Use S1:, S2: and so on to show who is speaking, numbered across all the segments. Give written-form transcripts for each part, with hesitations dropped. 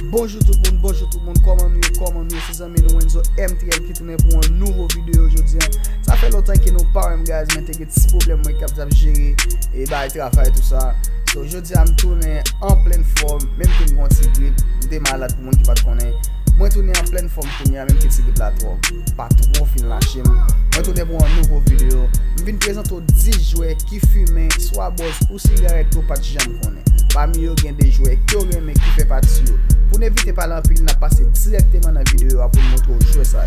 S1: Bonjour tout le monde, comment nous, c'est amis nous Enzo MTL qui tourne pour un nouveau vidéo aujourd'hui. Ça fait longtemps que nous parlons, guys, mais t'as des petits problèmes moi qui a gérer et bah travail tout ça. So aujourd'hui je tourne en pleine forme, même que nous petit grippe, des malades pour monde qui pas connaître. Moi tourner en pleine forme tourner même petit grippe là trop. Pas trop fin lâcher. Moi tourner pour un nouveau vidéo. Je viens présenter 10 jouets qui fument soit boss ou cigarette ou pas de jamais connaît. Parmi eux, il y a des jouets qui auraient mais qui fait partie. Pour n'éviter pas l'empile, on a passé directement dans la vidéo pour nous montrer aux jouets ça.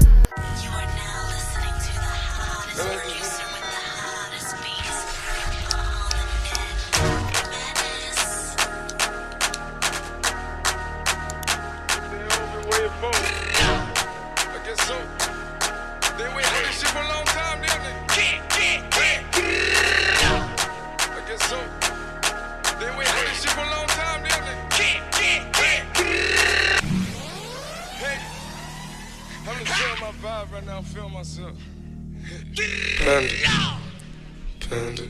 S2: Right now, feel myself. Panda.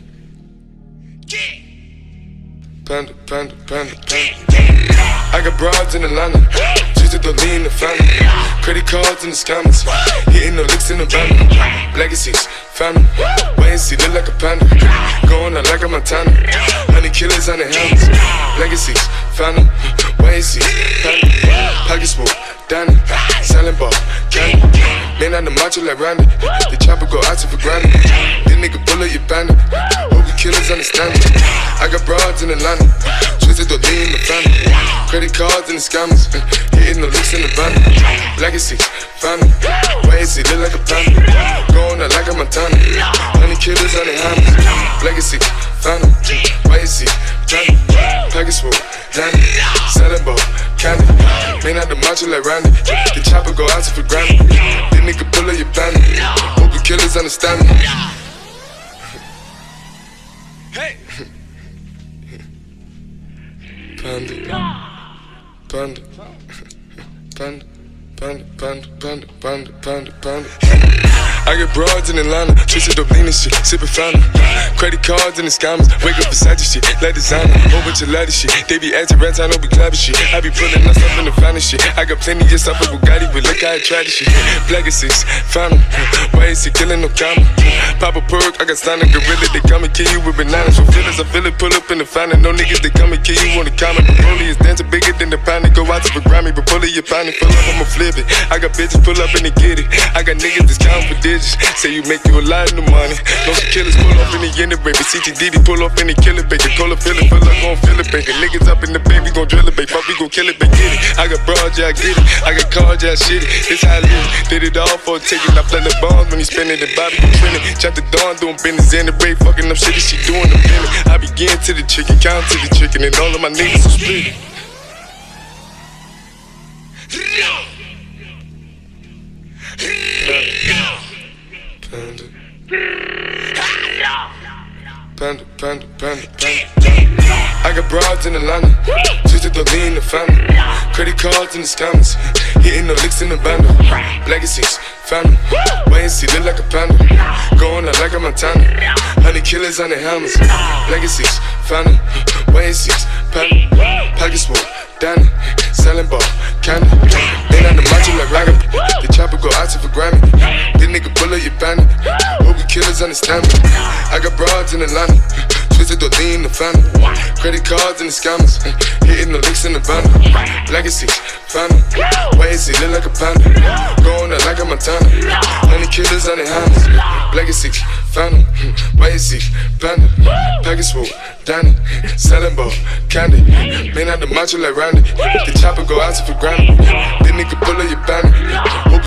S2: I got broads in Atlanta, just to lean the family. Credit cards in the scammers, hitting the licks in the van. Legacies, family, wait and see, look like a panda. Going out like a Montana, 100 killers on the helmets. Legacies, family, wait and see, panda. Pockets full, Danny, selling ball, candy. Man on the macho like Randy, the chopper go out to for granted. This nigga bullet, you bandit. Hope you killers understand it. I got broads in Atlanta, twisted to lean the family. Credit cards and the scammers, hitting the licks in the van. Legacy, family, wait and see, look like a panda. Going out like a Montana, 100 killers on the hands. Legacy, family, wait and see, panda. Package full, Danny, selling ball, candy. Man out the macho like Randy, the chopper go out to for granted. This nigga bullet, you bandit. Hope you killers understand me. Hey! Panda. I get broads in Atlanta, twisted up lean and shit, sippin' fountain. Credit cards and the scammers, wake up beside your shit, like designer, whole bunch of ladder shit. They be acting rats, I know we clapping shit. I be pulling us up in the finest shit. I got plenty of stuff with Bugatti, but look how I tried this shit. Black is 6, fountain, why is he killing no comma? Pop a perk, I got signed a gorilla, they come and kill you with bananas. For feelings, I feel it, pull up in the fountain. No niggas, they come and kill you on the comment. Broly is dancing bigger than the pound, they go out to the Grammy, but pull it, you pound it, pull up, I'ma flip it. I got bitches pull up and they get it. I got niggas that's counting for digits. Say you make you a lot of money. No some killers pull off in the end of baby. CTDD pull off in the killer baby. Cola fill it, pull up, gon' fill it, baby. Niggas up in the baby, gon' drill it, baby. Fuck, we gon' kill it, baby. Get it. I got broad, yeah, I get it. I got cards, yeah, I shit it. It's how I live. Did it all for a ticket. I play the bombs when he spinning the Bobby, he trending. Chop the dawn, doing business in the break. Fucking up shit, she doing the minute. I begin to the chicken, count to the chicken, and all of my niggas are split. Panda. I got broads in Atlanta, twisted to lean the family. Credit cards and the scammers, hitting the licks in the bando. Legacies, family, wait and see, look like a panda. Going out like a Montana, 100 killers on the helmets. Legacies, family, wait and see, panda. Pockets full, Danny, selling ball, candy. Man on the macho like Ragged, the chopper go out to for Grammy. This nigga bullet, you bandit. Hope you killers understand me. I got broads in Atlanta, twisted to lean the family. Credit cards and the scammers, hitting the licks in the van. Legacy, family, wait and see, look like a panda. Going out like a Montana, 100 killers on the hands. Legacy, family, wait and see, panda. Package full, Danny, selling ball, candy. Man out the macho like Randy, the chopper go out to for granted. This nigga bullet, you bandit.